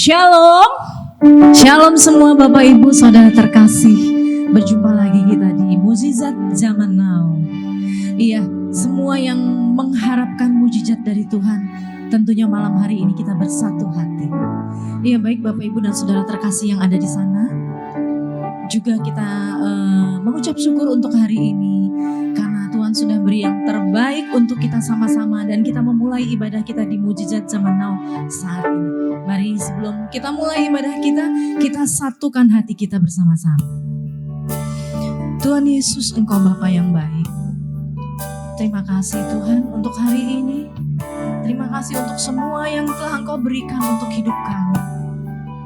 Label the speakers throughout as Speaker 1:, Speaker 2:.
Speaker 1: Shalom. Shalom semua Bapak Ibu Saudara terkasih. Berjumpa lagi kita di Mukjizat Zaman Now. Iya, semua yang mengharapkan mukjizat dari Tuhan, tentunya malam hari ini kita bersatu hati. Iya, baik Bapak Ibu dan Saudara terkasih yang ada di sana. Juga kita mengucap syukur untuk hari ini karena Tuhan sudah beri yang terbaik untuk kita sama-sama dan kita memulai ibadah kita di Mukjizat Zaman Now saat ini. Mari sebelum kita mulai ibadah kita satukan hati kita bersama-sama. Tuhan Yesus, Engkau Bapa yang baik. Terima kasih Tuhan untuk hari ini. Terima kasih untuk semua yang telah Engkau berikan untuk hidup kami.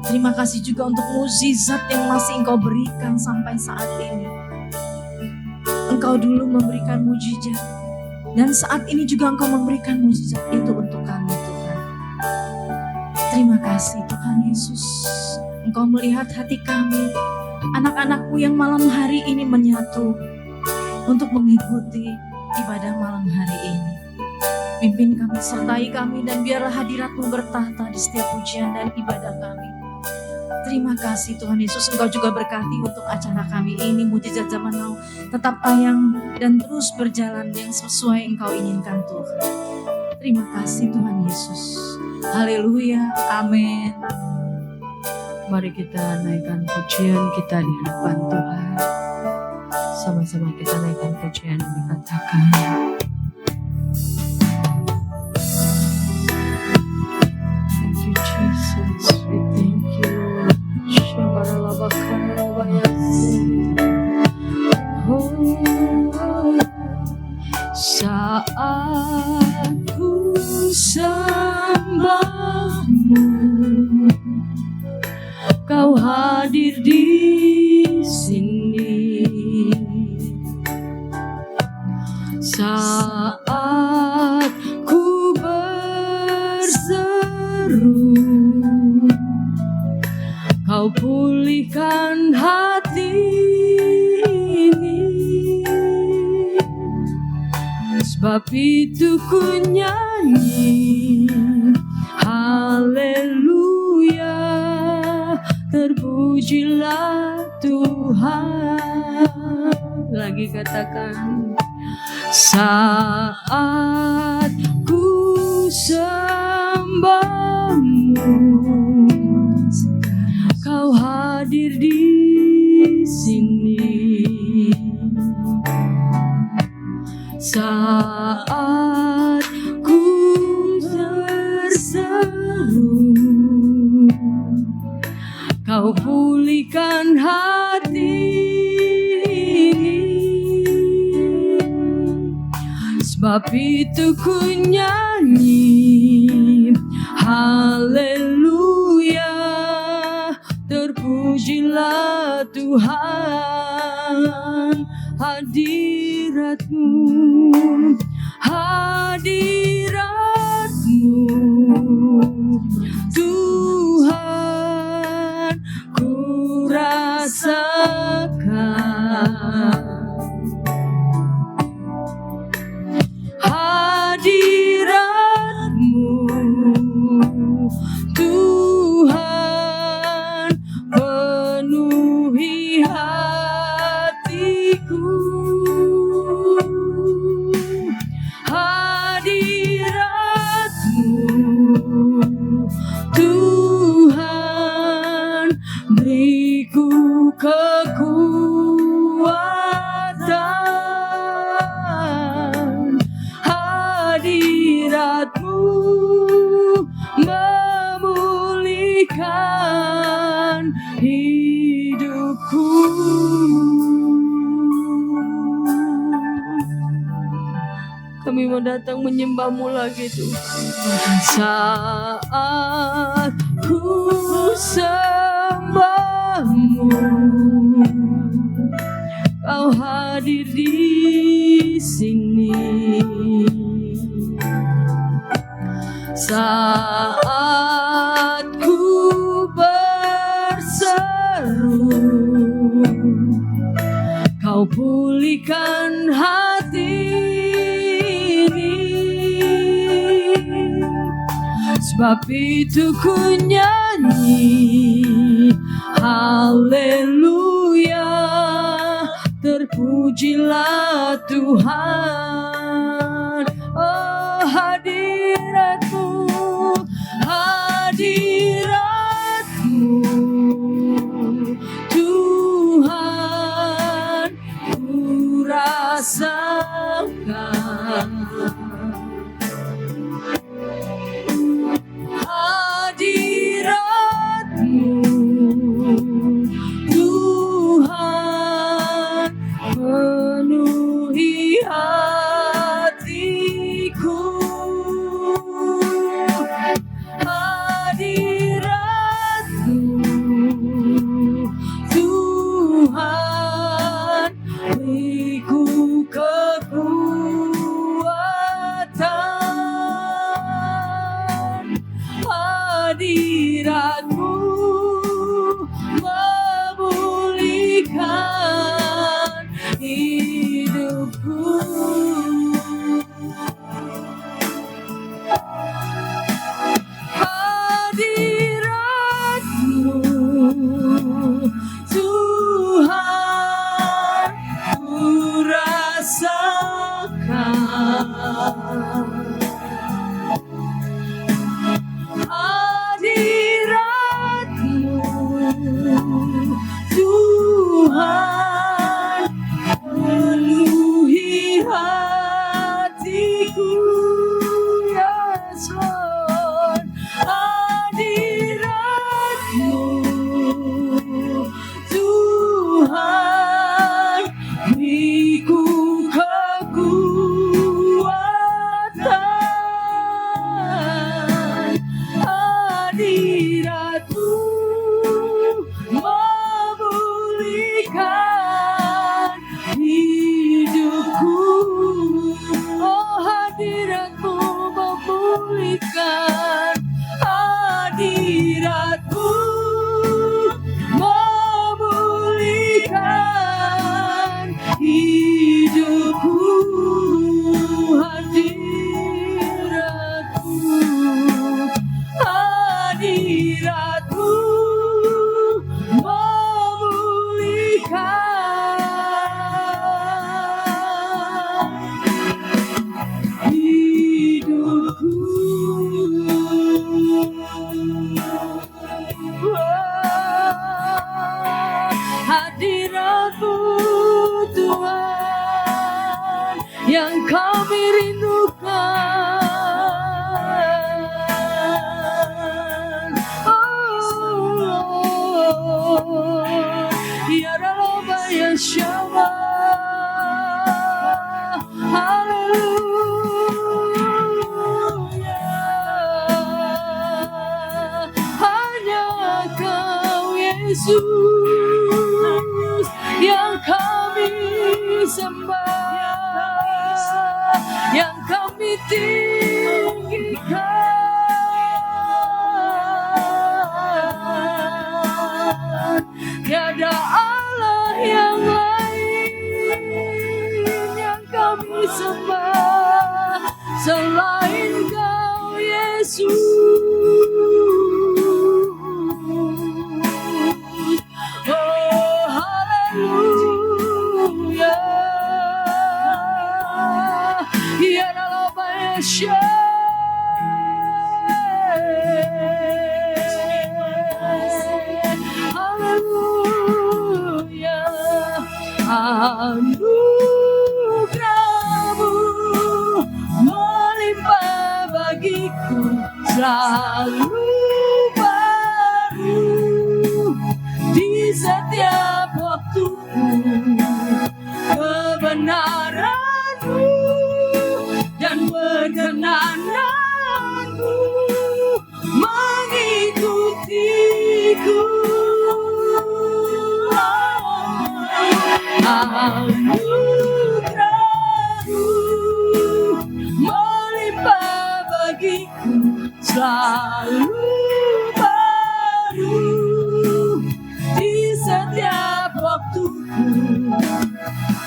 Speaker 1: Terima kasih juga untuk mukjizat yang masih Engkau berikan sampai saat ini. Engkau dulu memberikan mukjizat dan saat ini juga Engkau memberikan mukjizat itu untuk kami Tuhan. Terima kasih Tuhan Yesus. Engkau melihat hati kami, anak-anak-Mu yang malam hari ini menyatu untuk mengikuti ibadah malam hari ini. Pimpin kami, sertai kami, dan biarlah hadirat-Mu bertahta di setiap pujian dan ibadah kami. Terima kasih Tuhan Yesus, Engkau juga berkati untuk acara kami ini, Mukjizat Zaman Now, tetap tayang dan terus berjalan yang sesuai Engkau inginkan Tuhan. Terima kasih Tuhan Yesus. Haleluya, amin.
Speaker 2: Mari kita naikkan pujian kita di hadapan Tuhan. Sama-sama kita naikkan pujian dan dikatakan, thank you Jesus, we thank you Lord. Saat ku sembahmu, Kau hadir di sini. Saat ku berseru, Kau pulihkan hati ini. Sebab itu ku nyanyi, haleluya, terpujilah Tuhan. Lagi katakan, saat ku sembahmu, Kau hadir di sini. Saat ku terseru, Kau pulihkan hati ini. Sebab itu ku nyanyi, haleluya, terpujilah Tuhan. Hadirat-Mu, hadirat-Mu Tuhan, ku rasakan. Hadirat-Mu Tuhan, penuhi hatiku. Hadirat-Mu Tuhan, beriku kekuatan. Hadirat-Mu memulihkan hidupku. Kami mau datang menyembah-Mu lagi Tuhan. Saat ku sembah-Mu, Kau hadir di sini. Saat ku berseru, Kau pulihkan hati ini. Sebab itu ku nyanyi, bernyanyi haleluya, terpujilah Tuhan. Oh hadiratmu, hadiratmu Tuhan, ku rasakan hadiratmu Tuhan, penuhi hatiku. Hadiratmu Tuhan, beriku kekuatan. Hadiratmu memulihkan hidupku. Hadiratmu Tuhan, ku rasakan. Hadiratmu Tuhan, penuhi hatiku. Yes Lord, hadiratmu Tuhan, beriku kekuatan. Hadiratmu memulihkan hidupku. Oh hadiratmu memulihkan. Hadiratmu memulihkan hidupku. Hadiratmu memulihkan hidupku. Hadiratmu Tuhan, yang kami rindukan. Oh, ya Rabbah ya Syama, haleluya. Hanya Kau Yesus yang kami sembah, yang kami tinggikan. Tiada Allah yang lain yang kami sembah selain Kau Yesus. Oh haleluya, ya Rabbah ya Syama. Haleluya, anugerah-Mu melimpah bagiku, selalu baru di setiap waktuku. Kebenaran-Mu dan perkenananmu mengikutiku. Anugerah-Mu melimpah bagiku, selalu baru di setiap waktuku.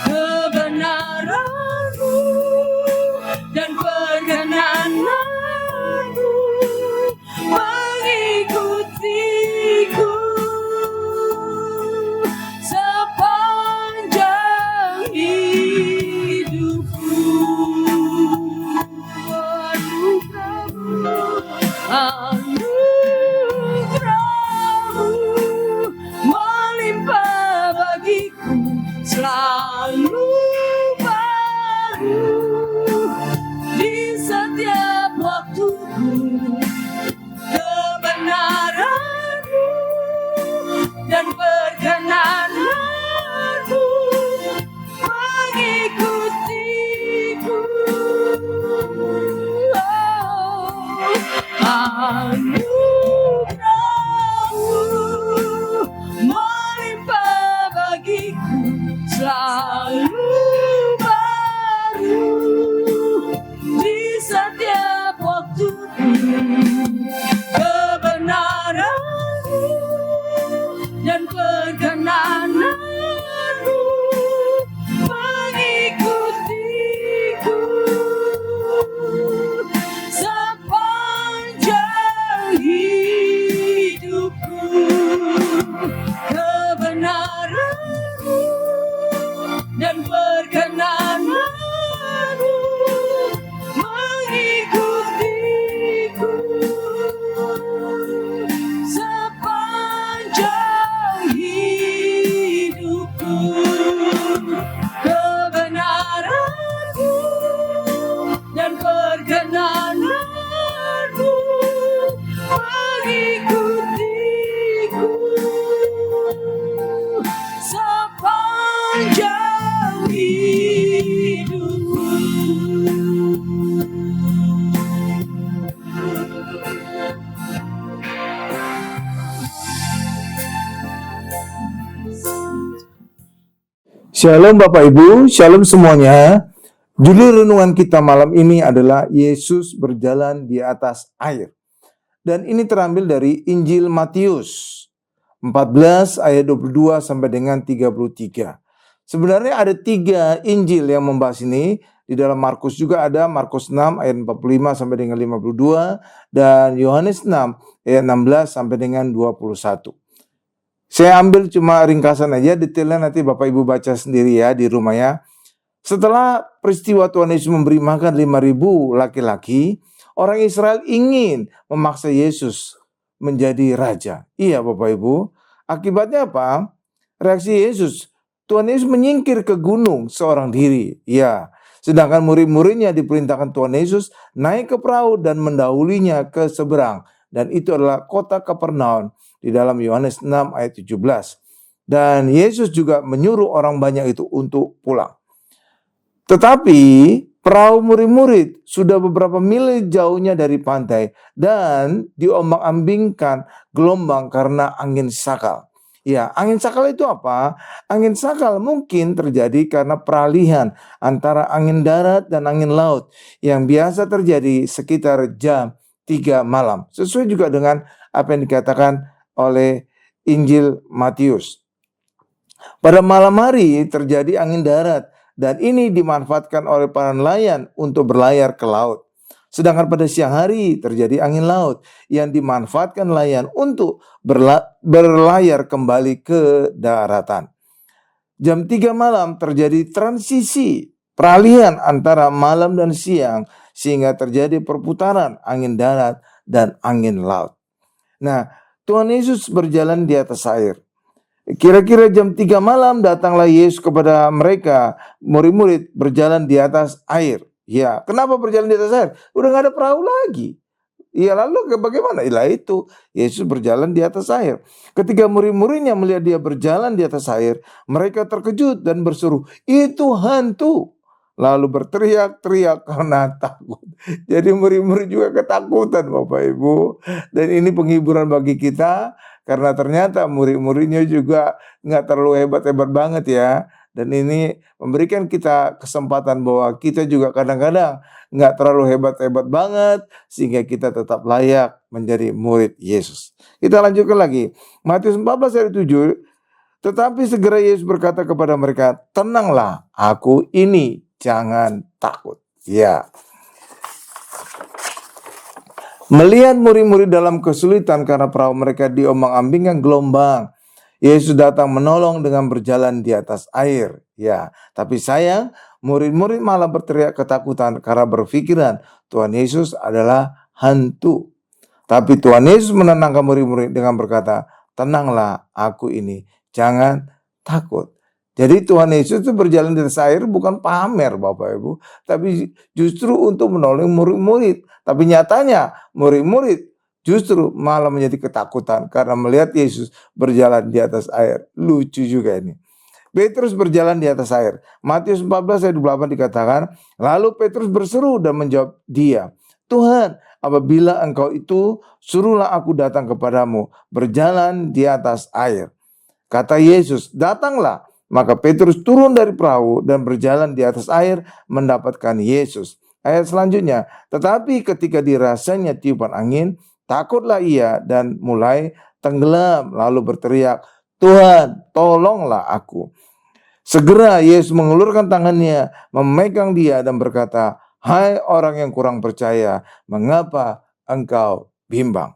Speaker 2: Kebenaran-Mu dan perkenananmu mengikuti
Speaker 1: selalu baru di setiap waktuku. Kebenaran-Mu dan perkenananmu mengikutiku. Anugerah-Mu melimpah bagiku, selalu baru di setiap waktuku. Kebenaran-Mu dan perkenananmu mengikutiku sepanjang hidupku. Kebenaran-Mu dan perkenananmu mengikutiku sepanjang hidupku. Kebenaran-Mu dan perkenananmu mengikutiku sepanjang hidupku.
Speaker 3: Shalom Bapak Ibu, shalom semuanya. Judul renungan kita malam ini adalah Yesus berjalan di atas air. Dan ini terambil dari Injil Matius 14 ayat 22 sampai dengan 33. Sebenarnya ada 3 Injil yang membahas ini. Di dalam Markus juga ada, Markus 6 ayat 45 sampai dengan 52 dan Yohanes 6 ayat 16 sampai dengan 21. Saya ambil cuma ringkasan aja, detailnya nanti Bapak Ibu baca sendiri ya di rumah ya. Setelah peristiwa Tuhan Yesus memberi makan 5.000 laki-laki, orang Israel ingin memaksa Yesus menjadi raja. Iya Bapak Ibu, akibatnya apa? Reaksi Yesus, Tuhan Yesus menyingkir ke gunung seorang diri. Ya, sedangkan murid-muridnya diperintahkan Tuhan Yesus naik ke perahu dan mendahulinya ke seberang. Dan itu adalah kota Kapernaum di dalam Yohanes 6 ayat 17. Dan Yesus juga menyuruh orang banyak itu untuk pulang. Tetapi perahu murid-murid sudah beberapa mil jauhnya dari pantai dan diombang-ambingkan gelombang karena angin sakal. Ya, angin sakal itu apa? Angin sakal mungkin terjadi karena peralihan antara angin darat dan angin laut yang biasa terjadi sekitar jam 3 malam. Sesuai juga dengan apa yang dikatakan oleh Injil Matius. Pada malam hari terjadi angin darat dan ini dimanfaatkan oleh para nelayan untuk berlayar ke laut. Sedangkan pada siang hari terjadi angin laut yang dimanfaatkan nelayan untuk berlayar kembali ke daratan. Jam 3 malam terjadi transisi peralihan antara malam dan siang sehingga terjadi perputaran angin darat dan angin laut. Nah, Tuhan Yesus berjalan di atas air. Kira-kira jam 3 malam datanglah Yesus kepada mereka, murid-murid berjalan di atas air. Ya, kenapa berjalan di atas air? Udah gak ada perahu lagi. Ya lalu bagaimana? Ilah itu, Yesus berjalan di atas air. Ketika murid-muridnya melihat dia berjalan di atas air, mereka terkejut dan berseru, "Itu hantu!" Lalu berteriak-teriak karena takut. Jadi murid-murid juga ketakutan Bapak Ibu. Dan ini penghiburan bagi kita. Karena ternyata murid-muridnya juga gak terlalu hebat-hebat banget ya. Dan ini memberikan kita kesempatan bahwa kita juga kadang-kadang gak terlalu hebat-hebat banget. Sehingga kita tetap layak menjadi murid Yesus. Kita lanjutkan lagi. Matius 14 ayat 7. Tetapi segera Yesus berkata kepada mereka, "Tenanglah, aku ini, jangan takut." Ya. Melihat murid-murid dalam kesulitan karena perahu mereka diombang-ambingkan gelombang, Yesus datang menolong dengan berjalan di atas air. Ya, tapi sayang, murid-murid malah berteriak ketakutan karena berpikiran Tuhan Yesus adalah hantu. Tapi Tuhan Yesus menenangkan murid-murid dengan berkata, "Tenanglah, aku ini, jangan takut." Jadi Tuhan Yesus itu berjalan di atas air bukan pamer Bapak Ibu, tapi justru untuk menolong murid-murid. Tapi nyatanya murid-murid justru malah menjadi ketakutan karena melihat Yesus berjalan di atas air. Lucu juga ini. Petrus berjalan di atas air. Matius 14 ayat 28 dikatakan, lalu Petrus berseru dan menjawab dia, Tuhan, apabila engkau itu, suruhlah aku datang kepadamu, berjalan di atas air. Kata Yesus, datanglah. Maka Petrus turun dari perahu dan berjalan di atas air mendapatkan Yesus. Ayat selanjutnya, tetapi ketika dirasanya tiupan angin, takutlah ia dan mulai tenggelam, lalu berteriak, Tuhan, tolonglah aku. Segera Yesus mengulurkan tangannya, memegang dia dan berkata, hai orang yang kurang percaya, mengapa engkau bimbang?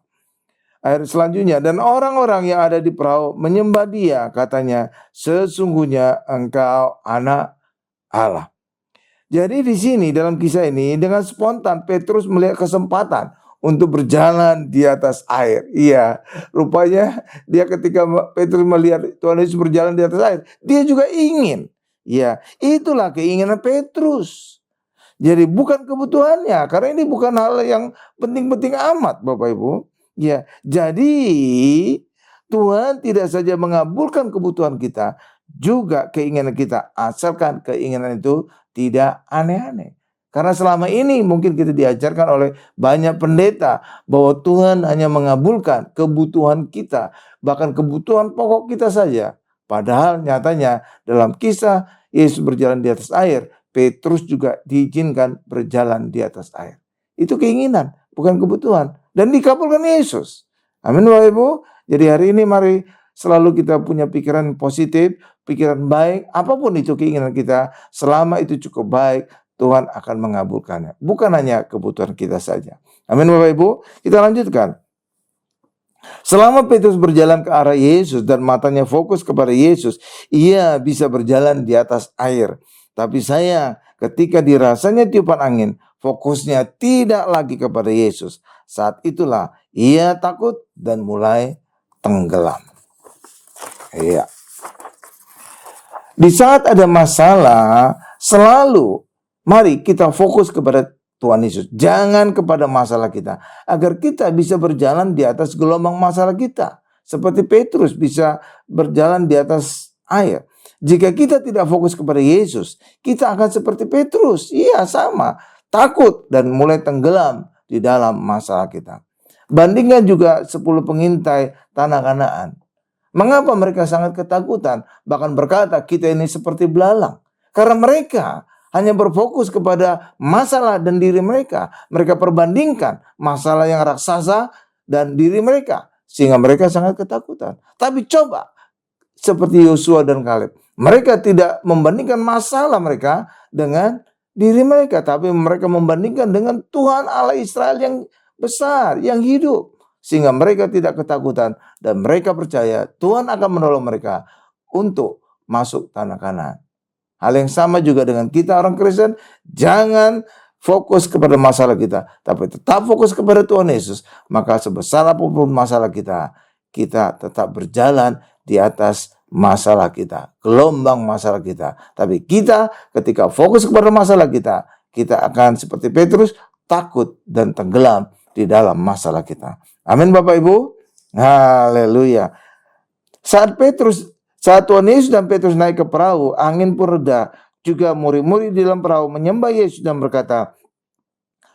Speaker 3: Ayat selanjutnya, dan orang-orang yang ada di perahu menyembah dia, katanya, sesungguhnya engkau anak Allah. Jadi di sini dalam kisah ini dengan spontan Petrus melihat kesempatan untuk berjalan di atas air. Iya, rupanya dia ketika Petrus melihat Tuhan Yesus berjalan di atas air, dia juga ingin. Ya, itulah keinginan Petrus. Jadi bukan kebutuhannya, karena ini bukan hal yang penting-penting amat Bapak Ibu. Ya, jadi Tuhan tidak saja mengabulkan kebutuhan kita, juga keinginan kita, asalkan keinginan itu tidak aneh-aneh. Karena selama ini mungkin kita diajarkan oleh banyak pendeta bahwa Tuhan hanya mengabulkan kebutuhan kita, bahkan kebutuhan pokok kita saja. Padahal nyatanya dalam kisah Yesus berjalan di atas air, Petrus juga diizinkan berjalan di atas air. Itu keinginan, bukan kebutuhan. Dan dikabulkan Yesus. Amin Bapak Ibu. Jadi hari ini mari selalu kita punya pikiran positif, pikiran baik. Apapun itu keinginan kita, selama itu cukup baik, Tuhan akan mengabulkannya. Bukan hanya kebutuhan kita saja. Amin Bapak Ibu. Kita lanjutkan. Selama Petrus berjalan ke arah Yesus dan matanya fokus kepada Yesus, ia bisa berjalan di atas air. Tapi sayang, ketika dirasanya tiupan angin, fokusnya tidak lagi kepada Yesus. Saat itulah ia takut dan mulai tenggelam. Iya. Di saat ada masalah, selalu mari kita fokus kepada Tuhan Yesus. Jangan kepada masalah kita. Agar kita bisa berjalan di atas gelombang masalah kita. Seperti Petrus bisa berjalan di atas air. Jika kita tidak fokus kepada Yesus, kita akan seperti Petrus. Iya, sama. Takut dan mulai tenggelam di dalam masalah kita. Bandingkan juga 10 pengintai tanah Kanaan. Mengapa mereka sangat ketakutan? Bahkan berkata, kita ini seperti belalang. Karena mereka hanya berfokus kepada masalah dan diri mereka. Mereka perbandingkan masalah yang raksasa dan diri mereka. Sehingga mereka sangat ketakutan. Tapi coba, seperti Yosua dan Kaleb. Mereka tidak membandingkan masalah mereka dengan diri mereka. Tapi mereka membandingkan dengan Tuhan Allah Israel yang besar, yang hidup. Sehingga mereka tidak ketakutan. Dan mereka percaya Tuhan akan menolong mereka untuk masuk tanah Kanaan. Hal yang sama juga dengan kita orang Kristen. Jangan fokus kepada masalah kita. Tapi tetap fokus kepada Tuhan Yesus. Maka sebesar apapun masalah kita, kita tetap berjalan di atas masalah kita. Gelombang masalah kita. Tapi kita ketika fokus kepada masalah kita, kita akan seperti Petrus, takut dan tenggelam di dalam masalah kita. Amin Bapak Ibu. Haleluya. Saat Tuhan Yesus dan Petrus naik ke perahu, angin pun reda. Juga murid-murid di dalam perahu menyembah Yesus dan berkata,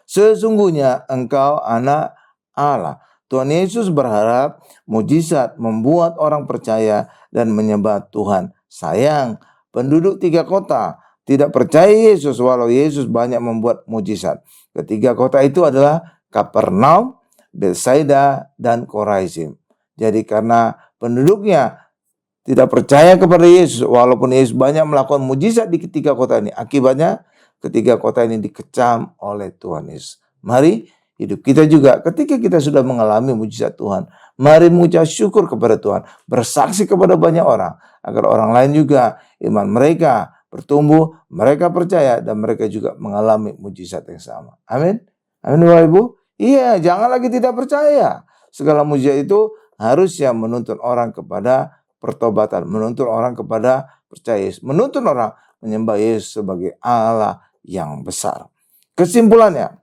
Speaker 3: sesungguhnya engkau anak Allah. Tuhan Yesus berharap mujizat membuat orang percaya dan menyembah Tuhan. Sayang, penduduk 3 kota tidak percaya Yesus walau Yesus banyak membuat mujizat. Ketiga kota itu adalah Kapernaum, Betsaida, dan Korazim. Jadi karena penduduknya tidak percaya kepada Yesus, walaupun Yesus banyak melakukan mujizat di ketiga kota ini, akibatnya ketiga kota ini dikecam oleh Tuhan Yesus. Mari hidup kita juga ketika kita sudah mengalami mujizat Tuhan, mari mengucap syukur kepada Tuhan, bersaksi kepada banyak orang, agar orang lain juga iman mereka bertumbuh, mereka percaya, dan mereka juga mengalami mujizat yang sama. Amin. Amin Bapak Ibu. Iya, jangan lagi tidak percaya. Segala mujizat itu harusnya menuntun orang kepada pertobatan, menuntun orang kepada percaya Yesus, menuntun orang menyembah Yesus sebagai Allah yang besar. Kesimpulannya,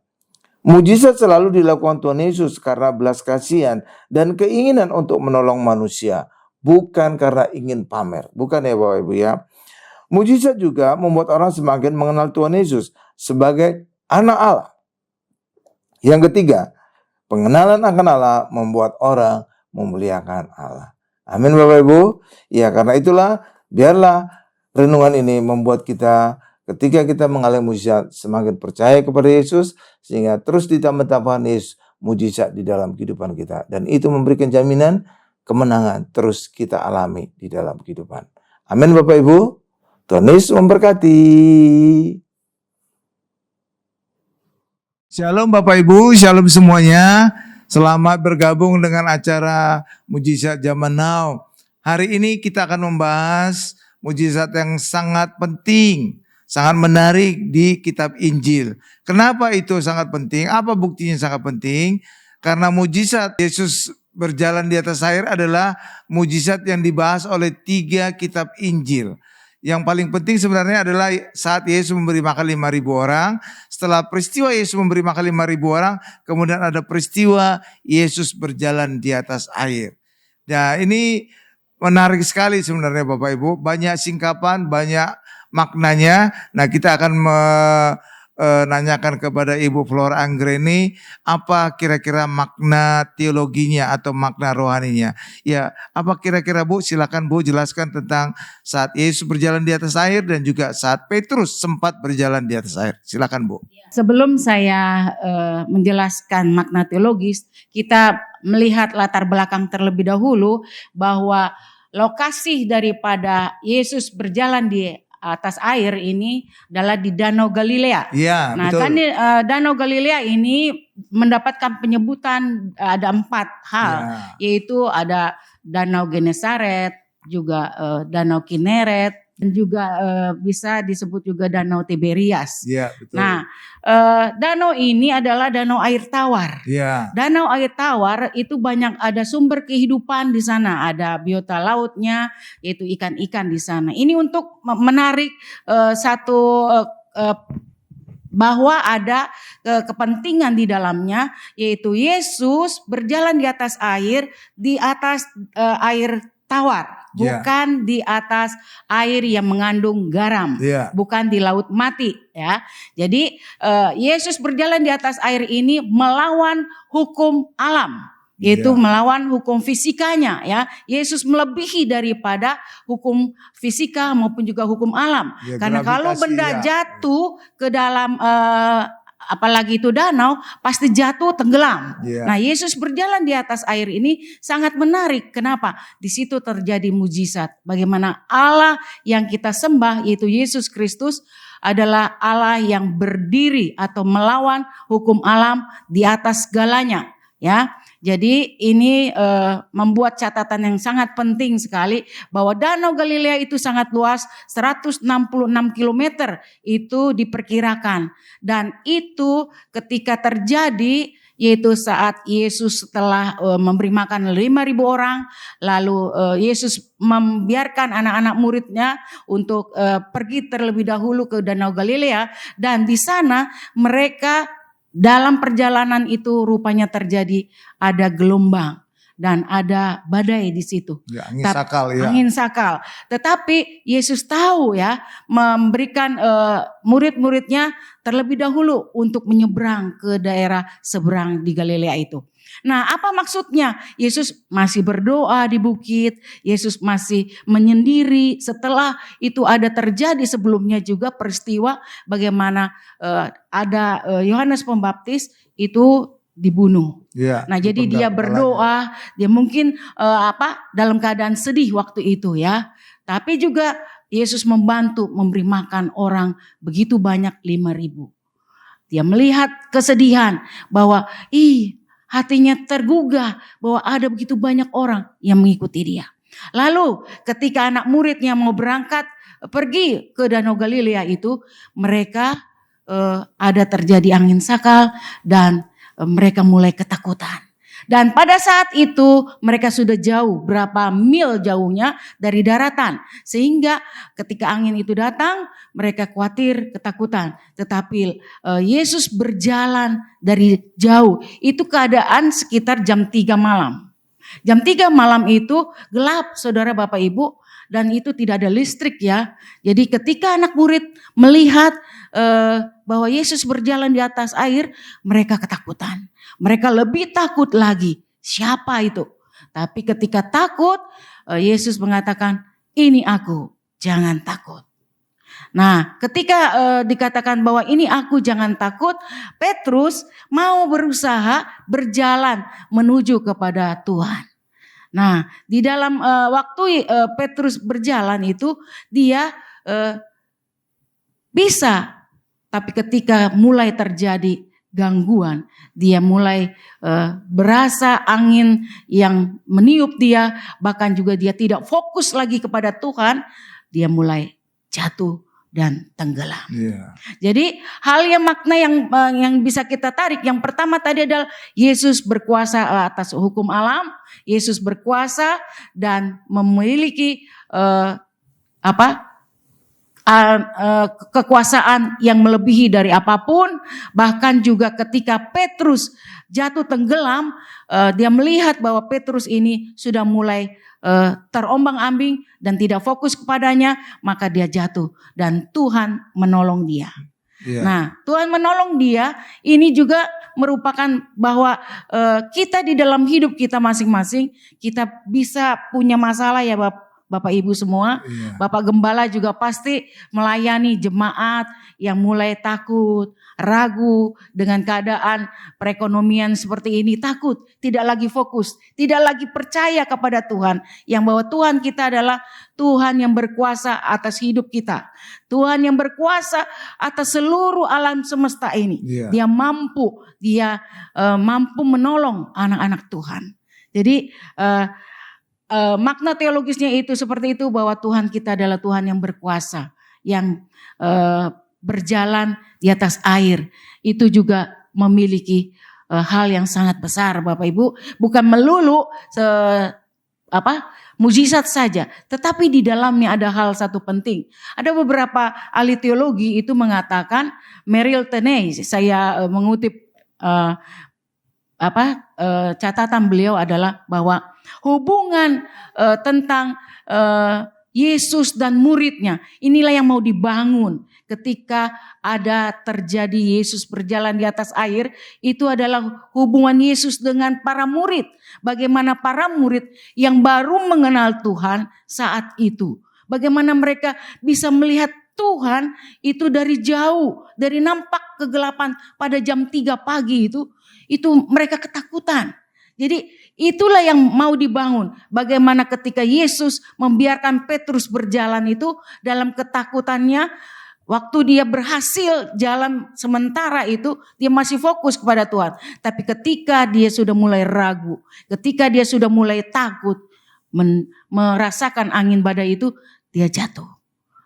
Speaker 3: mujizat selalu dilakukan Tuhan Yesus karena belas kasihan dan keinginan untuk menolong manusia, bukan karena ingin pamer. Bukan ya Bapak Ibu ya. Mujizat juga membuat orang semakin mengenal Tuhan Yesus sebagai anak Allah. Yang ketiga, pengenalan akan Allah membuat orang memuliakan Allah. Amin Bapak Ibu. Ya, karena itulah biarlah renungan ini membuat kita ketika kita mengalami mujizat semakin percaya kepada Yesus, sehingga terus ditambah-tambahkan Yesus mujizat di dalam kehidupan kita. Dan itu memberikan jaminan kemenangan terus kita alami di dalam kehidupan. Amin Bapak Ibu. Tuhan Yesus memberkati. Shalom Bapak Ibu, shalom semuanya. Selamat bergabung dengan acara Mujizat Zaman Now. Hari ini kita akan membahas mujizat yang sangat penting, sangat menarik di kitab Injil. Kenapa itu sangat penting? Apa buktinya sangat penting? Karena mujizat Yesus berjalan di atas air adalah mujizat yang dibahas oleh 3 kitab Injil. Yang paling penting sebenarnya adalah saat Yesus memberi makan 5.000 orang. Setelah peristiwa Yesus memberi makan 5.000 orang, kemudian ada peristiwa Yesus berjalan di atas air. Nah, ini menarik sekali sebenarnya Bapak Ibu. Banyak singkapan, banyak maknanya. Nah, kita akan menanyakan kepada Ibu Flora Anggreni apa kira-kira makna teologinya atau makna rohaninya. Ya, apa kira-kira Bu? Silakan Bu jelaskan tentang saat Yesus berjalan di atas air dan juga saat Petrus sempat berjalan di atas air. Silakan Bu.
Speaker 4: Sebelum saya menjelaskan makna teologis, kita melihat latar belakang terlebih dahulu bahwa lokasi daripada Yesus berjalan di atas air ini adalah di Danau Galilea.
Speaker 3: Iya,
Speaker 4: Nah,
Speaker 3: betul.
Speaker 4: kan di Danau Galilea ini mendapatkan penyebutan ada 4 hal,
Speaker 3: Ya.
Speaker 4: yaitu ada Danau Genesaret, juga Danau Kineret, dan juga bisa disebut juga Danau Tiberias.
Speaker 3: Iya, betul.
Speaker 4: Nah, danau ini adalah danau air tawar.
Speaker 3: Iya.
Speaker 4: Danau air tawar itu banyak ada sumber kehidupan di sana, ada biota lautnya, yaitu ikan-ikan di sana. Ini untuk menarik satu bahwa ada kepentingan di dalamnya, yaitu Yesus berjalan di atas air air tawar,
Speaker 3: Ya.
Speaker 4: bukan di atas air yang mengandung garam,
Speaker 3: Iya.
Speaker 4: bukan di laut mati ya. Jadi Yesus berjalan di atas air ini melawan hukum alam, yaitu
Speaker 3: Ya.
Speaker 4: melawan hukum fisikanya ya. Yesus melebihi daripada hukum fisika maupun juga hukum alam.
Speaker 3: Ya,
Speaker 4: Karena kalau
Speaker 3: gravitasi,
Speaker 4: benda
Speaker 3: ya.
Speaker 4: jatuh ke dalam apalagi itu danau, pasti jatuh tenggelam.
Speaker 3: Ya.
Speaker 4: Nah, Yesus berjalan di atas air ini sangat menarik. Kenapa? Di situ terjadi mujizat. Bagaimana Allah yang kita sembah, yaitu Yesus Kristus, adalah Allah yang berdiri atau melawan hukum alam di atas segalanya. Ya, jadi ini membuat catatan yang sangat penting sekali bahwa Danau Galilea itu sangat luas, 166 km itu diperkirakan. Dan itu ketika terjadi, yaitu saat Yesus setelah memberi makan 5.000 orang, lalu Yesus membiarkan anak-anak muridnya untuk pergi terlebih dahulu ke Danau Galilea, dan di sana mereka dalam perjalanan itu rupanya terjadi ada gelombang dan ada badai di situ.
Speaker 3: Ya, angin sakal ya.
Speaker 4: Angin sakal. Tetapi Yesus tahu ya, memberikan murid-muridnya terlebih dahulu untuk menyeberang ke daerah seberang di Galilea itu. Nah, apa maksudnya? Yesus masih berdoa di bukit, Yesus masih menyendiri. Setelah itu ada terjadi sebelumnya juga peristiwa bagaimana ada Yohanes Pembaptis itu dibunuh.
Speaker 3: Ya,
Speaker 4: Nah, jadi dia berdoa, dia mungkin dalam keadaan sedih waktu itu ya. Tapi juga Yesus membantu memberi makan orang begitu banyak 5.000. Dia melihat kesedihan bahwa hatinya tergugah bahwa ada begitu banyak orang yang mengikuti dia. Lalu ketika anak muridnya mau berangkat pergi ke Danau Galilea itu, mereka ada terjadi angin sakal dan mereka mulai ketakutan. Dan pada saat itu mereka sudah jauh, berapa mil jauhnya dari daratan. Sehingga ketika angin itu datang, mereka khawatir, ketakutan. Tetapi Yesus berjalan dari jauh. Itu keadaan sekitar jam 3 malam. Jam 3 malam itu gelap, saudara Bapak Ibu. Dan itu tidak ada listrik ya. Jadi ketika anak murid melihat bahwa Yesus berjalan di atas air, mereka ketakutan. Mereka lebih takut lagi. Siapa itu? Tapi ketika takut, Yesus mengatakan, ini aku, jangan takut. Nah, ketika dikatakan bahwa ini aku, jangan takut, Petrus mau berusaha berjalan menuju kepada Tuhan. Nah, di dalam waktu Petrus berjalan itu dia bisa, tapi ketika mulai terjadi gangguan, dia mulai berasa angin yang meniup dia, bahkan juga dia tidak fokus lagi kepada Tuhan, dia mulai jatuh dan tenggelam.
Speaker 3: Iya.
Speaker 4: Jadi hal yang makna yang bisa kita tarik, yang pertama tadi adalah Yesus berkuasa atas hukum alam, Yesus berkuasa dan memiliki kekuasaan yang melebihi dari apapun. Bahkan juga ketika Petrus jatuh tenggelam, dia melihat bahwa Petrus ini sudah mulai terombang-ambing dan tidak fokus kepadanya, maka dia jatuh dan Tuhan menolong dia.
Speaker 3: Iya.
Speaker 4: Nah, Tuhan menolong dia ini juga merupakan bahwa kita di dalam hidup kita masing-masing, kita bisa punya masalah ya Bapak Ibu semua.
Speaker 3: Iya.
Speaker 4: Bapak Gembala juga pasti melayani jemaat yang mulai takut, ragu dengan keadaan perekonomian seperti ini, takut, tidak lagi fokus, tidak lagi percaya kepada Tuhan, yang bahwa Tuhan kita adalah Tuhan yang berkuasa atas hidup kita. Tuhan yang berkuasa atas seluruh alam semesta ini.
Speaker 3: Iya.
Speaker 4: Dia mampu menolong anak-anak Tuhan. Jadi makna teologisnya itu seperti itu, bahwa Tuhan kita adalah Tuhan yang berkuasa, yang berjalan di atas air. Itu juga memiliki hal yang sangat besar Bapak Ibu. Bukan melulu mujizat saja, tetapi di dalamnya ada hal satu penting. Ada beberapa ahli teologi itu mengatakan, Merrill Tenney, saya mengutip catatan beliau adalah bahwa hubungan tentang Yesus dan muridnya, inilah yang mau dibangun ketika ada terjadi Yesus berjalan di atas air. Itu adalah hubungan Yesus dengan para murid. Bagaimana para murid yang baru mengenal Tuhan saat itu, bagaimana mereka bisa melihat Tuhan itu dari jauh, dari nampak kegelapan pada jam 3 pagi itu mereka ketakutan. Jadi itulah yang mau dibangun. Bagaimana ketika Yesus membiarkan Petrus berjalan itu dalam ketakutannya, waktu dia berhasil jalan sementara itu, dia masih fokus kepada Tuhan. Tapi ketika dia sudah mulai ragu, ketika dia sudah mulai takut, merasakan angin badai itu, dia jatuh.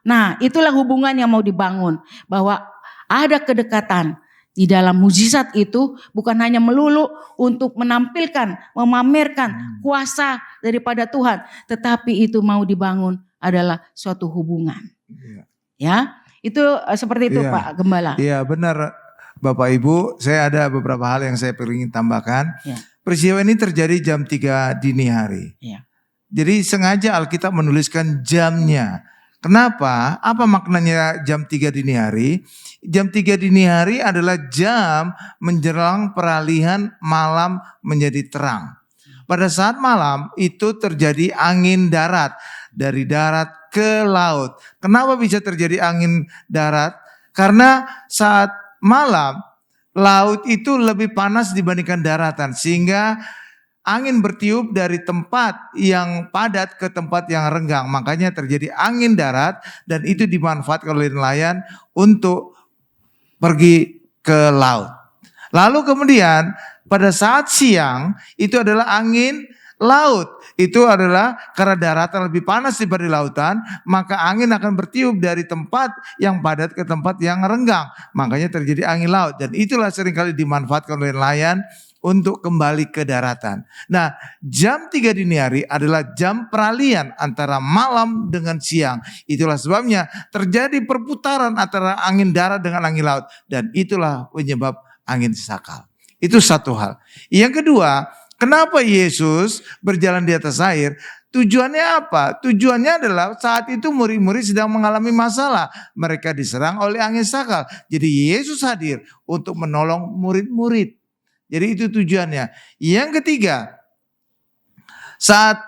Speaker 4: Nah, itulah hubungan yang mau dibangun, bahwa ada kedekatan. Di dalam mujizat itu bukan hanya melulu untuk menampilkan, memamerkan kuasa daripada Tuhan, tetapi itu mau dibangun adalah suatu hubungan. Ya, itu seperti itu
Speaker 3: Iya.
Speaker 4: Pak Gembala.
Speaker 3: Iya benar Bapak Ibu, saya ada beberapa hal yang saya ingin tambahkan.
Speaker 4: Ya.
Speaker 3: Peristiwa ini terjadi jam 3 dini hari.
Speaker 4: Ya.
Speaker 3: Jadi sengaja Alkitab menuliskan jamnya. Kenapa? Apa maknanya jam 3 dini hari? Jam 3 dini hari adalah jam menjelang peralihan malam menjadi terang. Pada saat malam itu terjadi angin darat, dari darat ke laut. Kenapa bisa terjadi angin darat? Karena saat malam laut itu lebih panas dibandingkan daratan, sehingga angin bertiup dari tempat yang padat ke tempat yang renggang. Makanya terjadi angin darat, dan itu dimanfaatkan oleh nelayan untuk pergi ke laut. Lalu kemudian pada saat siang itu adalah angin laut. Itu adalah karena daratan lebih panas daripada lautan, maka angin akan bertiup dari tempat yang padat ke tempat yang renggang. Makanya terjadi angin laut, dan itulah seringkali dimanfaatkan oleh nelayan untuk kembali ke daratan. Nah, jam 3 dini hari adalah jam peralihan antara malam dengan siang. Itulah sebabnya terjadi perputaran antara angin darat dengan angin laut. Dan itulah penyebab angin sakal. Itu satu hal. Yang kedua, kenapa Yesus berjalan di atas air? Tujuannya apa? Tujuannya adalah saat itu murid-murid sedang mengalami masalah. Mereka diserang oleh angin sakal. Jadi Yesus hadir untuk menolong murid-murid. Jadi itu tujuannya. Yang ketiga, saat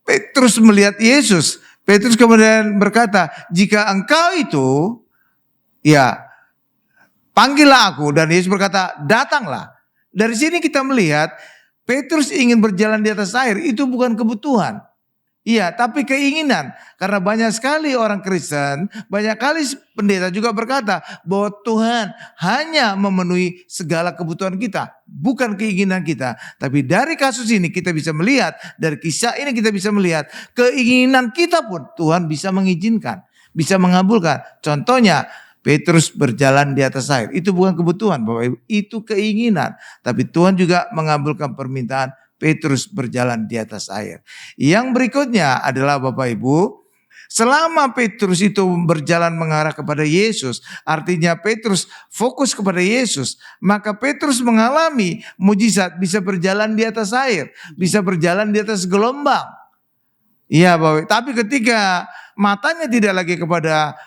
Speaker 3: Petrus melihat Yesus, Petrus kemudian berkata, jika engkau itu, ya panggillah aku. Dan Yesus berkata, datanglah. Dari sini kita melihat Petrus ingin berjalan di atas air, itu bukan kebutuhan. Iya, tapi keinginan. Karena banyak sekali orang Kristen, banyak kali pendeta juga berkata bahwa Tuhan hanya memenuhi segala kebutuhan kita, bukan keinginan kita. Tapi dari kasus ini kita bisa melihat, dari kisah ini kita bisa melihat, keinginan kita pun Tuhan bisa mengizinkan, bisa mengabulkan. Contohnya, Petrus berjalan di atas air. Itu bukan kebutuhan, Bapak Ibu. Itu keinginan. Tapi Tuhan juga mengabulkan permintaan Petrus berjalan di atas air. Yang berikutnya adalah Bapak Ibu, selama Petrus itu berjalan mengarah kepada Yesus, artinya Petrus fokus kepada Yesus, maka Petrus mengalami mujizat, bisa berjalan di atas air, bisa berjalan di atas gelombang. Iya, Bapak. Tapi ketika matanya tidak lagi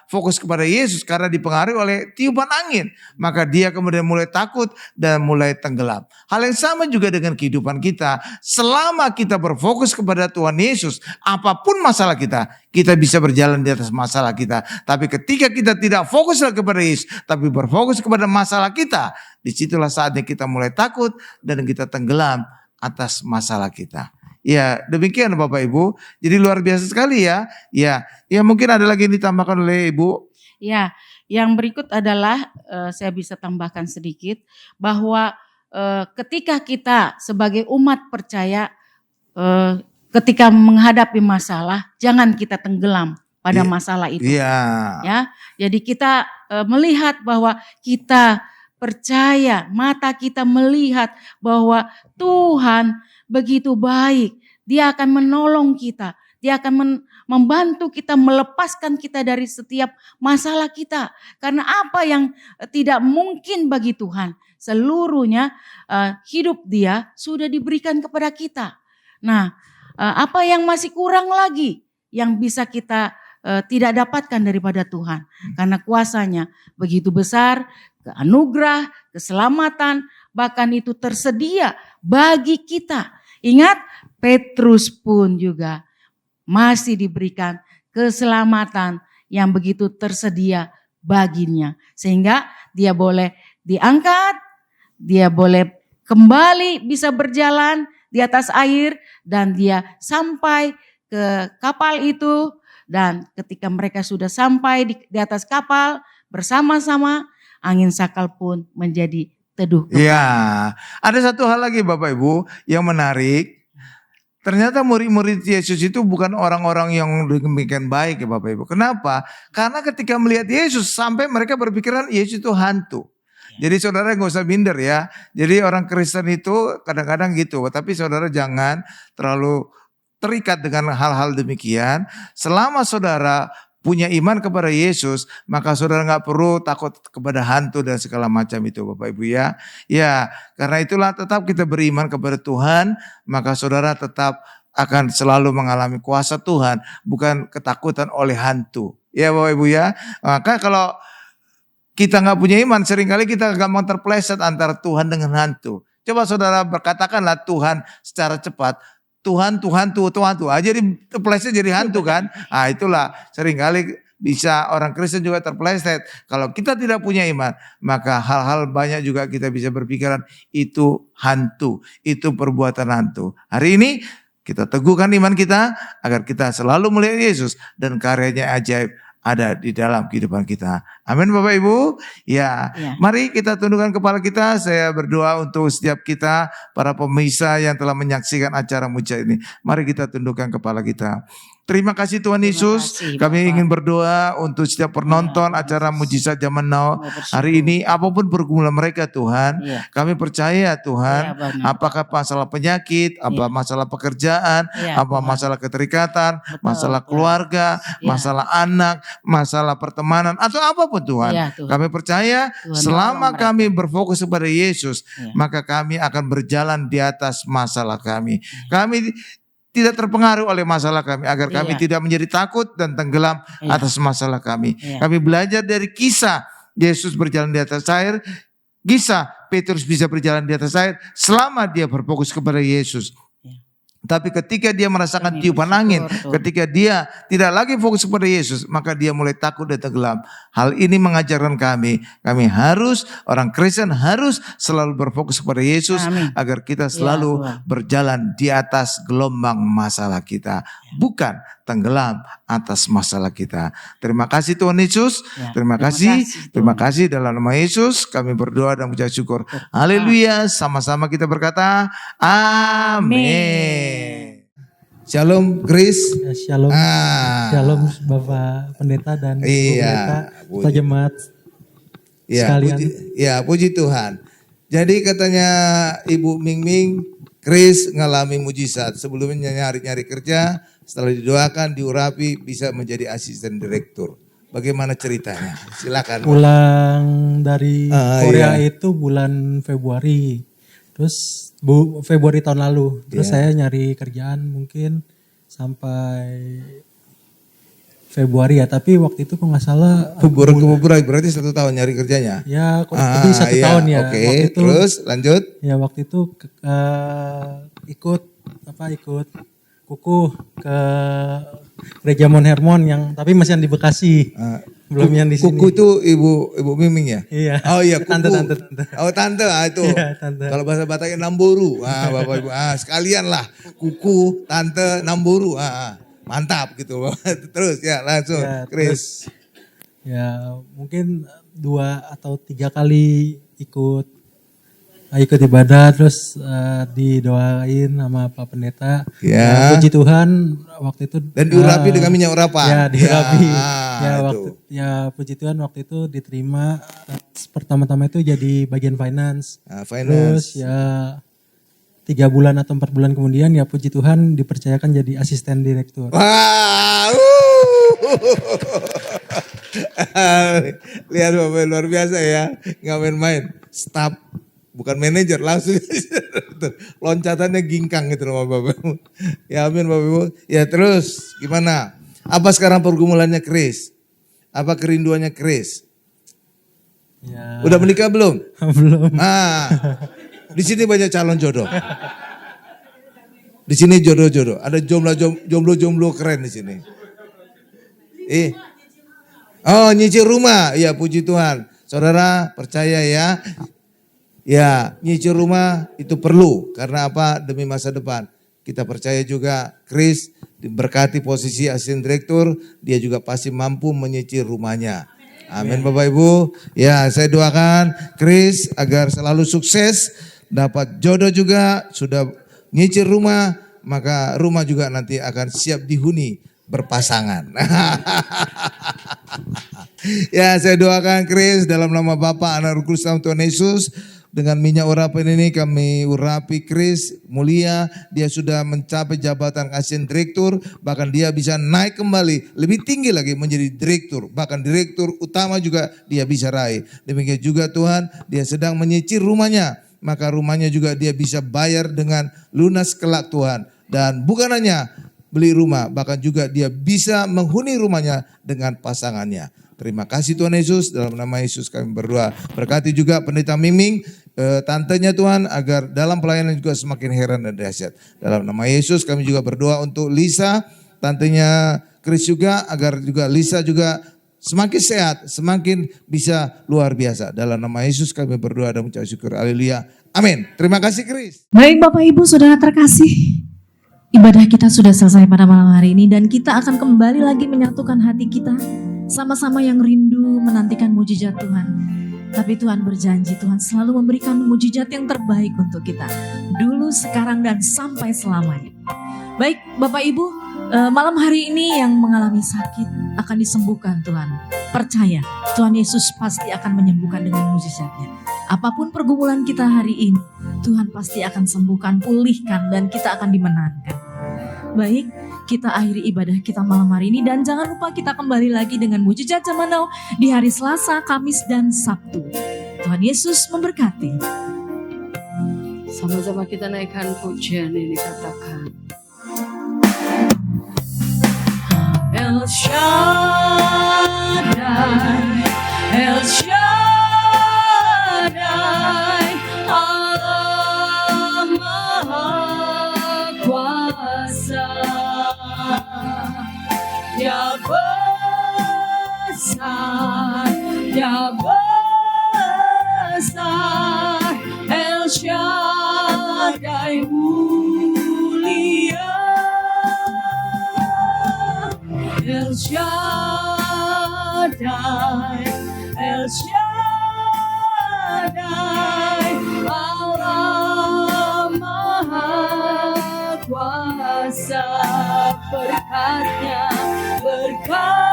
Speaker 3: fokus kepada Yesus karena dipengaruhi oleh tiupan angin, maka dia kemudian mulai takut dan mulai tenggelam. Hal yang sama juga dengan kehidupan kita. Selama kita berfokus kepada Tuhan Yesus, apapun masalah kita bisa berjalan di atas masalah kita. Tapi ketika kita tidak fokus lagi kepada Yesus, tapi berfokus kepada masalah kita, disitulah saatnya kita mulai takut dan kita tenggelam atas masalah kita. Ya, demikian Bapak Ibu. Jadi luar biasa sekali ya. Ya, mungkin ada lagi yang ditambahkan oleh Ibu.
Speaker 4: Ya, yang berikut adalah saya bisa tambahkan sedikit bahwa ketika kita sebagai umat percaya ketika menghadapi masalah, jangan kita tenggelam pada masalah itu.
Speaker 3: Iya.
Speaker 4: Ya, jadi kita melihat bahwa kita percaya, mata kita melihat bahwa Tuhan begitu baik, Dia akan menolong kita, Dia akan membantu kita, melepaskan kita dari setiap masalah kita. Karena apa yang tidak mungkin bagi Tuhan, seluruhnya hidup Dia sudah diberikan kepada kita. Nah, apa yang masih kurang lagi yang bisa kita tidak dapatkan daripada Tuhan? Karena kuasanya begitu besar, anugerah, keselamatan, bahkan itu tersedia bagi kita. Ingat, Petrus pun juga masih diberikan keselamatan yang begitu tersedia baginya. Sehingga dia boleh diangkat, dia boleh kembali bisa berjalan di atas air, dan dia sampai ke kapal itu. Dan ketika mereka sudah sampai di atas kapal bersama-sama, angin sakal pun menjadi teduh.
Speaker 3: Ya, ada satu hal lagi Bapak Ibu yang menarik. Ternyata murid-murid Yesus itu bukan orang-orang yang demikian baik ya Bapak Ibu. Kenapa? Karena ketika melihat Yesus sampai mereka berpikiran Yesus itu hantu. Jadi saudara gak usah minder ya. Jadi orang Kristen itu kadang-kadang gitu. Tapi saudara jangan terlalu terikat dengan hal-hal demikian. Selama saudara punya iman kepada Yesus, maka saudara gak perlu takut kepada hantu dan segala macam itu Bapak Ibu ya. Ya, karena itulah tetap kita beriman kepada Tuhan, maka saudara tetap akan selalu mengalami kuasa Tuhan, bukan ketakutan oleh hantu. Ya Bapak Ibu ya. Maka kalau kita gak punya iman, seringkali kita gampang terpleset antara Tuhan dengan hantu. Coba saudara berkatakanlah Tuhan secara cepat. Tuhan. Jadi terpleset jadi hantu kan. Nah itulah seringkali bisa orang Kristen juga terpleset. Kalau kita tidak punya iman, maka hal-hal banyak juga kita bisa berpikiran itu hantu. Itu perbuatan hantu. Hari ini kita teguhkan iman kita agar kita selalu melihat Yesus dan karyanya ajaib ada di dalam kehidupan kita. Amin Bapak Ibu. Ya, mari kita tundukkan kepala kita. Saya berdoa untuk setiap kita, para pemirsa yang telah menyaksikan acara mujizat ini. Mari kita tundukkan kepala kita. Terima kasih Tuhan Yesus.
Speaker 4: kasih,
Speaker 3: Kami
Speaker 4: Bapak.
Speaker 3: ingin berdoa untuk setiap penonton
Speaker 4: Ya,
Speaker 3: acara
Speaker 4: Yesus.
Speaker 3: Mujizat Zaman Now
Speaker 4: Mau bersyukur.
Speaker 3: hari ini, apapun pergumulan mereka Tuhan,
Speaker 4: Iya.
Speaker 3: kami percaya
Speaker 4: Iya,
Speaker 3: Tuhan,
Speaker 4: benar.
Speaker 3: apakah masalah penyakit, apa
Speaker 4: Iya.
Speaker 3: masalah pekerjaan,
Speaker 4: Iya,
Speaker 3: apa
Speaker 4: Tuhan.
Speaker 3: masalah keterikatan,
Speaker 4: Betul,
Speaker 3: masalah
Speaker 4: Tuhan.
Speaker 3: keluarga,
Speaker 4: Iya.
Speaker 3: masalah anak, masalah pertemanan, atau apapun Tuhan.
Speaker 4: Iya, Tuhan.
Speaker 3: Kami percaya
Speaker 4: Tuhan,
Speaker 3: selama
Speaker 4: tolong
Speaker 3: kami berfokus kepada Yesus,
Speaker 4: Iya.
Speaker 3: maka kami akan berjalan di atas masalah kami. Kami tidak terpengaruh oleh masalah kami, agar kami
Speaker 4: Iya.
Speaker 3: tidak menjadi takut dan tenggelam
Speaker 4: Iya.
Speaker 3: atas masalah kami.
Speaker 4: Iya.
Speaker 3: Kami belajar dari kisah Yesus berjalan di atas air, kisah Petrus bisa berjalan di atas air selama dia berfokus kepada Yesus.
Speaker 4: Iya.
Speaker 3: Tapi ketika dia merasakan
Speaker 4: Kami
Speaker 3: tiupan
Speaker 4: bersyukur,
Speaker 3: angin,
Speaker 4: Tuhan.
Speaker 3: ketika dia tidak lagi fokus kepada Yesus, maka dia mulai takut dan tenggelam. Hal ini mengajarkan kami harus, orang Kristen harus selalu berfokus kepada Yesus,
Speaker 4: Amin.
Speaker 3: agar kita
Speaker 4: Ya,
Speaker 3: selalu
Speaker 4: Tuhan.
Speaker 3: berjalan di atas gelombang masalah kita, bukan tenggelam atas masalah kita. Terima kasih Tuhan Yesus.
Speaker 4: Ya,
Speaker 3: Terima kasih. Terima kasih dalam nama Yesus kami berdoa dan mengucap syukur. Haleluya. Sama-sama kita berkata amin. Shalom Grace.
Speaker 5: Ya, Shalom, Shalom Bapak Pendeta dan Ibu
Speaker 3: Iya,
Speaker 5: Pendeta,
Speaker 3: puji.
Speaker 5: Pak Jemaat
Speaker 3: Ya,
Speaker 5: sekalian.
Speaker 3: puji Tuhan. Jadi katanya Ibu Ming Ming, Chris ngalami mujizat. Sebelumnya nyari-nyari kerja, setelah didoakan, diurapi, bisa menjadi asisten direktur. Bagaimana ceritanya? Silakan.
Speaker 5: Pulang dari Korea
Speaker 3: iya.
Speaker 5: itu bulan Februari, terus Februari tahun lalu. Terus
Speaker 3: Iya.
Speaker 5: saya nyari kerjaan mungkin sampai Februari ya, tapi waktu itu kok nggak salah
Speaker 3: Februari berarti 1 tahun nyari kerjanya.
Speaker 5: ya lebih 1
Speaker 3: iya,
Speaker 5: tahun ya.
Speaker 3: Oke,
Speaker 5: Waktu itu
Speaker 3: terus lanjut.
Speaker 5: ya waktu itu ikut kukuh ke Gereja Mount Hermon yang tapi masih yang di Bekasi. Belum yang di sini.
Speaker 3: Kuku itu Ibu Miming ya?
Speaker 5: Iya.
Speaker 3: Oh iya, kuku.
Speaker 5: Tante.
Speaker 3: Oh tante, itu.
Speaker 5: Iya, tante.
Speaker 3: Kalau bahasa Bataknya Namboru. Bapak Ibu, sekalian lah. Kuku, tante, Namboru. Mantap gitu. Terus ya langsung,
Speaker 5: Ya,
Speaker 3: Chris.
Speaker 5: Ya mungkin 2 atau 3 kali ikut ibadah, terus didoain sama Pak Pendeta.
Speaker 3: Ya.
Speaker 5: Puji Tuhan waktu itu.
Speaker 3: Dan diurapi dengan minyak urapan.
Speaker 5: Ya diurapi.
Speaker 3: itu.
Speaker 5: Puji Tuhan waktu itu diterima. Pertama-tama itu jadi bagian finance.
Speaker 3: Finance.
Speaker 5: Terus ya 3 bulan atau 4 bulan kemudian ya puji Tuhan dipercayakan jadi asisten direktur.
Speaker 3: Wah, lihat Bapak luar biasa ya, nggak main-main. Staff, bukan manajer, langsung loncatannya ginkang gitu loh Bapak. Ya amin Bapak Ibu. Ya terus gimana? Apa sekarang pergumulannya Chris? Apa kerinduannya Chris?
Speaker 5: Ya,
Speaker 3: Udah menikah belum?
Speaker 5: belum.
Speaker 3: Di sini banyak calon jodoh. Di sini jodoh-jodoh. Ada jomblo-jomblo keren di sini. Oh, nyicil rumah. Ya, puji Tuhan. Saudara, percaya ya. Ya, nyicil rumah itu perlu. Karena apa? Demi masa depan. Kita percaya juga Chris diberkati posisi asisten direktur. Dia juga pasti mampu menyicil rumahnya. Amin Bapak Ibu. Ya, saya doakan Chris agar selalu sukses. Dapat jodoh juga. Sudah nyicil rumah. Maka rumah juga nanti akan siap dihuni berpasangan. Ya, saya doakan Chris dalam nama Bapa, Anak, Roh Kudus, dalam Tuhan Yesus. Dengan minyak urapan ini kami urapi Chris mulia. Dia sudah mencapai jabatan asisten direktur. Bahkan dia bisa naik kembali lebih tinggi lagi menjadi direktur. Bahkan direktur utama juga dia bisa raih. Demikian juga Tuhan, dia sedang menyicil rumahnya. Maka rumahnya juga dia bisa bayar dengan lunas kelak Tuhan. Dan bukan hanya beli rumah, bahkan juga dia bisa menghuni rumahnya dengan pasangannya. Terima kasih Tuhan Yesus, dalam nama Yesus kami berdoa. Berkati juga Pendeta Miming, tantenya Tuhan, agar dalam pelayanan juga semakin heran dan dahsyat. Dalam nama Yesus kami juga berdoa untuk Lisa, tantenya Chris juga, agar juga Lisa juga semakin sehat, semakin bisa luar biasa. Dalam nama Yesus kami berdoa dan mengucap syukur. Haleluya. Amin. Terima kasih Chris.
Speaker 1: Baik Bapak Ibu Saudara terkasih, ibadah kita sudah selesai pada malam hari ini dan kita akan kembali lagi menyatukan hati kita sama-sama yang rindu menantikan mujizat Tuhan. Tapi Tuhan berjanji, Tuhan selalu memberikan mujizat yang terbaik untuk kita. Dulu, sekarang, dan sampai selamanya. Baik Bapak Ibu, Malam hari ini yang mengalami sakit akan disembuhkan Tuhan. Percaya, Tuhan Yesus pasti akan menyembuhkan dengan mujizatnya. Apapun pergumulan kita hari ini, Tuhan pasti akan sembuhkan, pulihkan, dan kita akan dimenangkan. Baik, kita akhiri ibadah kita malam hari ini, dan jangan lupa kita kembali lagi dengan Mujizat Zaman Now di hari Selasa, Kamis, dan Sabtu. Tuhan Yesus memberkati.
Speaker 2: Sama-sama kita naikkan pujian ini, katakan. El Shaddai, El Shaddai, Allah Maha Kuasa. Dia besar, Dia besar, El Shaddai mulia. El Shaddai, El Shaddai, Allah Maha Kuasa. Berkatnya, berkatnya